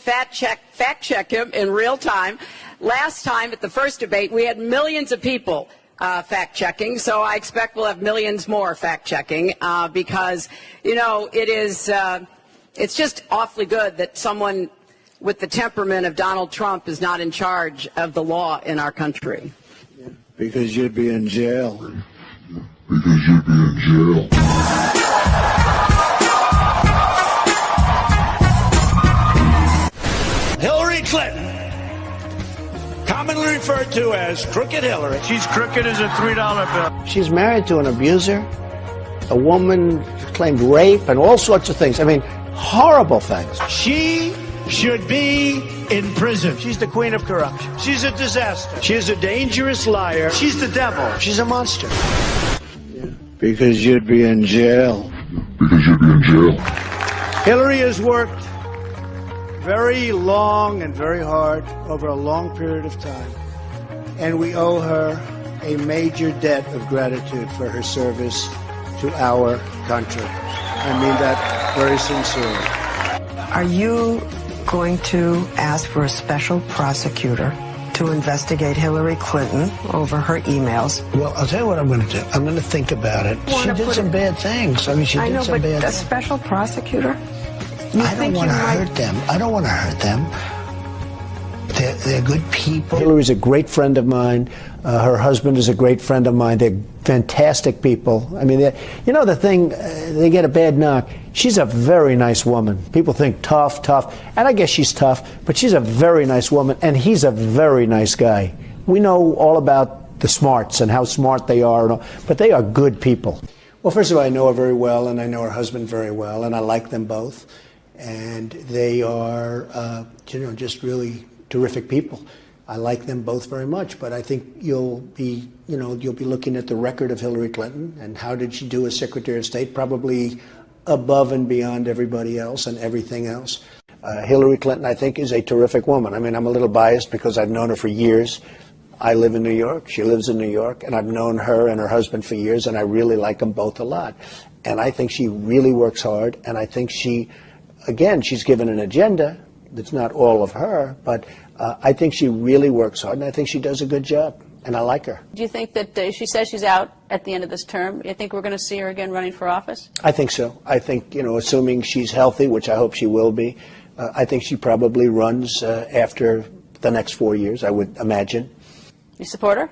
fact check him in real time. Last time at the first debate, we had millions of people fact-checking, so I expect we'll have millions more fact-checking because, you know, it's just awfully good that someone with the temperament of Donald Trump is not in charge of the law in our country. Yeah, because you'd be in jail. Because you'd be in jail. Hillary Clinton, commonly referred to as Crooked Hillary. She's crooked as a $3 bill. She's married to an abuser, a woman claimed rape and all sorts of things. I mean, horrible things. She should be in prison. She's the queen of corruption. She's a disaster. She's a dangerous liar. She's the devil. She's a monster. Yeah, because you'd be in jail. Because you'd be in jail. Hillary has worked very long and very hard over a long period of time, and we owe her a major debt of gratitude for her service to our country. I mean that very sincerely. Are you going to ask for a special prosecutor to investigate Hillary Clinton over her emails? Well, I'll tell you what I'm going to do. I'm going to think about it. She did some bad things. I mean, she did some bad things. A special prosecutor? I don't want to hurt them. I don't want to hurt them. They're good people. Hillary's a great friend of mine. Her husband is a great friend of mine. They're fantastic people. I mean, you know the thing, they get a bad knock. She's a very nice woman. People think tough, and I guess she's tough, but she's a very nice woman, and he's a very nice guy. We know all about the smarts and how smart they are, and all, but they are good people. Well, first of all, I know her very well, and I know her husband very well, and I like them both. And they are, you know, just really terrific people. I like them both very much, but I think you'll be looking at the record of Hillary Clinton and how did she do as Secretary of State, probably above and beyond everybody else and everything else. Hillary Clinton, I think, is a terrific woman. I mean, I'm a little biased because I've known her for years. I live in New York. She lives in New York, and I've known her and her husband for years, and I really like them both a lot. And I think she really works hard, and I think again, she's given an agenda that's not all of her, but I think she really works hard, and I think she does a good job, and I like her. Do you think that she says she's out at the end of this term? Do you think we're going to see her again running for office? I think so. I think, you know, assuming she's healthy, which I hope she will be, I think she probably runs after the next 4 years, I would imagine. You support her?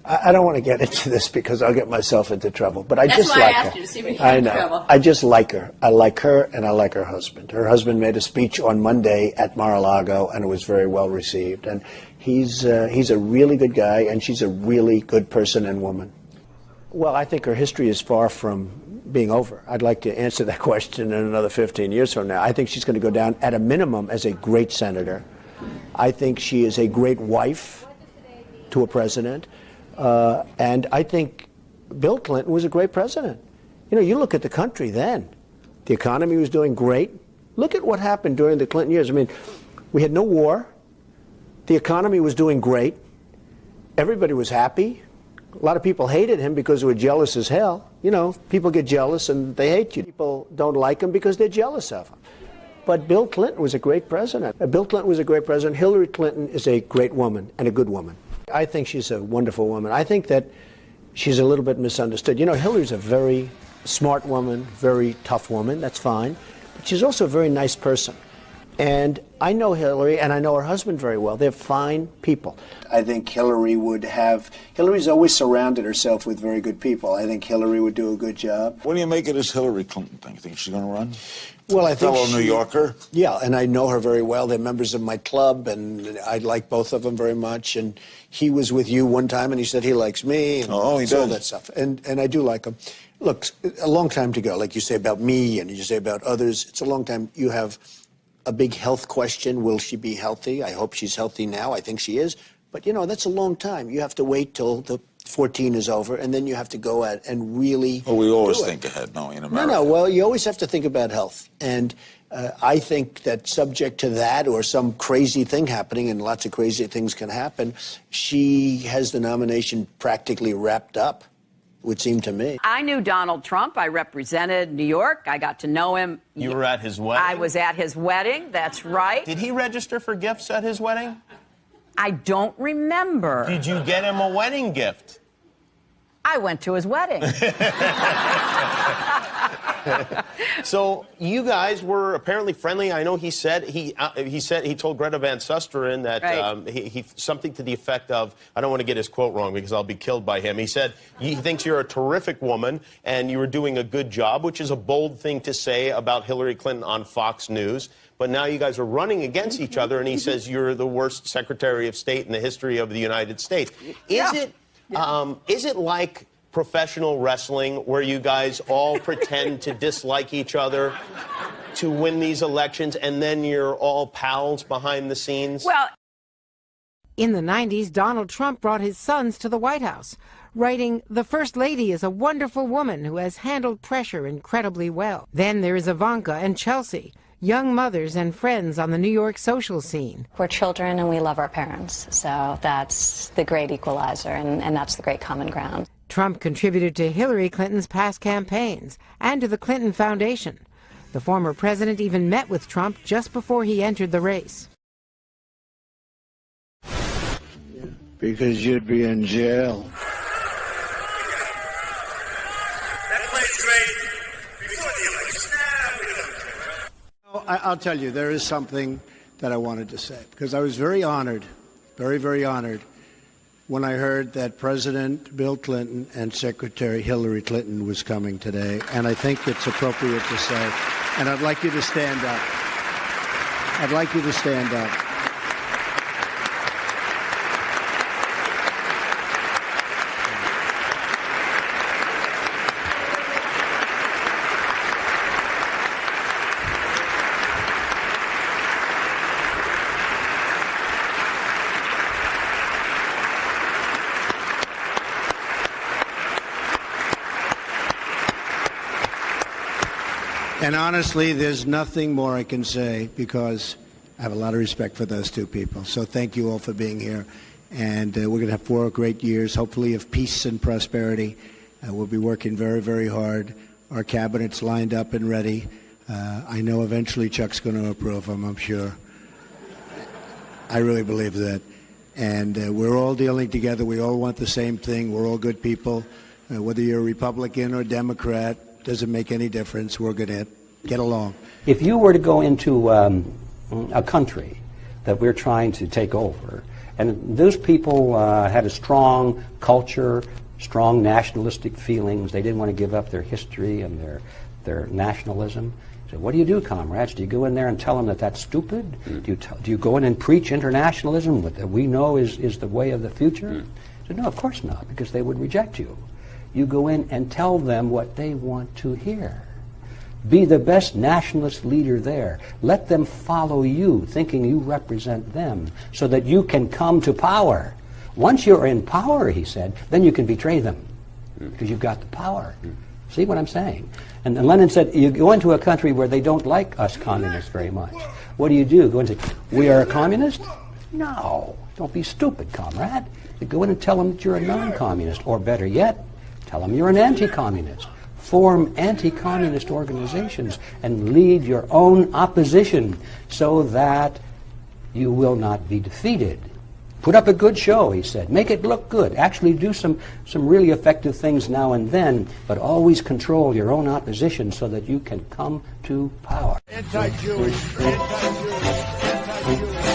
I don't want to get into this because I'll get myself into trouble, but I just like her. That's why I asked you to see if you get into trouble. I just like her. I like her, and I like her husband. Her husband made a speech on Monday at Mar-a-Lago, and it was very well received. And he's a really good guy, and she's a really good person and woman. Well, I think her history is far from being over. I'd like to answer that question in another 15 years from now. I think she's going to go down at a minimum as a great senator. I think she is a great wife to a president. And I think Bill Clinton was a great president. You know, you look at the country then. The economy was doing great. Look at what happened during the Clinton years. I mean, we had no war. The economy was doing great. Everybody was happy. A lot of people hated him because they were jealous as hell. You know, people get jealous and they hate you. People don't like him because they're jealous of him. But Bill Clinton was a great president. Bill Clinton was a great president. Hillary Clinton is a great woman and a good woman. I think she's a wonderful woman. I think that she's a little bit misunderstood. You know, Hillary's a very smart woman, very tough woman. That's fine. But she's also a very nice person. And I know Hillary, and I know her husband very well. They're fine people. I think Hillary's always surrounded herself with very good people. I think Hillary would do a good job. What do you make of this Hillary Clinton thing? You think she's going to run? Well, I think fellow New Yorker? Yeah, and I know her very well. They're members of my club, and I like both of them very much. And he was with you one time, and he said he likes me. And he does. All that stuff. And I do like him. Look, a long time to go, like you say about me and you say about others. It's a long time. You have a big health question. Will she be healthy? I hope she's healthy now. I think she is. But, you know, that's a long time. You have to wait till the 14 is over, and then you have to go at and really Well, we always think ahead, don't we, in America? No, well, you always have to think about health. And I think that subject to that or some crazy thing happening, and lots of crazy things can happen, she has the nomination practically wrapped up would seem to me. I knew Donald Trump. I represented New York. I got to know him. You were at his wedding? I was at his wedding. That's right. Did he register for gifts at his wedding? I don't remember. Did you get him a wedding gift? I went to his wedding. So you guys were apparently friendly. I know he said he told Greta Van Susteren that right. he something to the effect of, I don't want to get his quote wrong because I'll be killed by him. He said he thinks you're a terrific woman and you were doing a good job, which is a bold thing to say about Hillary Clinton on Fox News. But now you guys are running against each other, and he says you're the worst Secretary of State in the history of the United States. Is it like professional wrestling where you guys all pretend to dislike each other to win these elections, and then you're all pals behind the scenes? Well, in the 90s, Donald Trump brought his sons to the White House, writing, "The First Lady is a wonderful woman who has handled pressure incredibly well." Then there is Ivanka and Chelsea, young mothers and friends on the New York social scene. We're children and we love our parents, so that's the great equalizer, and that's the great common ground. Trump contributed to Hillary Clinton's past campaigns and to the Clinton Foundation. The former president even met with Trump just before he entered the race. Because you'd be in jail. That play's great before the election. I'll tell you, there is something that I wanted to say, because I was very honored, very, very honored, when I heard that President Bill Clinton and Secretary Hillary Clinton was coming today, and I think it's appropriate to say, and I'd like you to stand up. I'd like you to stand up. And honestly, there's nothing more I can say, because I have a lot of respect for those two people. So thank you all for being here. And we're going to have 4 great years, hopefully, of peace and prosperity. We'll be working very, very hard. Our cabinet's lined up and ready. I know eventually Chuck's going to approve them, I'm sure. I really believe that. And we're all dealing together. We all want the same thing. We're all good people. Whether you're a Republican or Democrat, doesn't make any difference. We're going to get along. If you were to go into a country that we're trying to take over, and those people had a strong culture, strong nationalistic feelings, they didn't want to give up their history and their nationalism. So what do you do, comrades? Do you go in there and tell them that that's stupid? Do you go in and preach internationalism that we know is the way of the future? So no, of course not, because they would reject you. You go in and tell them what they want to hear. Be the best nationalist leader there. Let them follow you, thinking you represent them, so that you can come to power. Once you're in power, he said, then you can betray them, because you've got the power. See what I'm saying? And Lenin said, you go into a country where they don't like us communists very much. What do? Go and say, we are a communist? No. Don't be stupid, comrade. You go in and tell them that you're a non-communist, or better yet, tell them you're an anti-communist. Form anti-communist organizations and lead your own opposition so that you will not be defeated. Put up a good show, he said. Make it look good. Actually do some really effective things now and then, but always control your own opposition so that you can come to power. Anti-Jewish, anti-Jewish, anti-Jewish.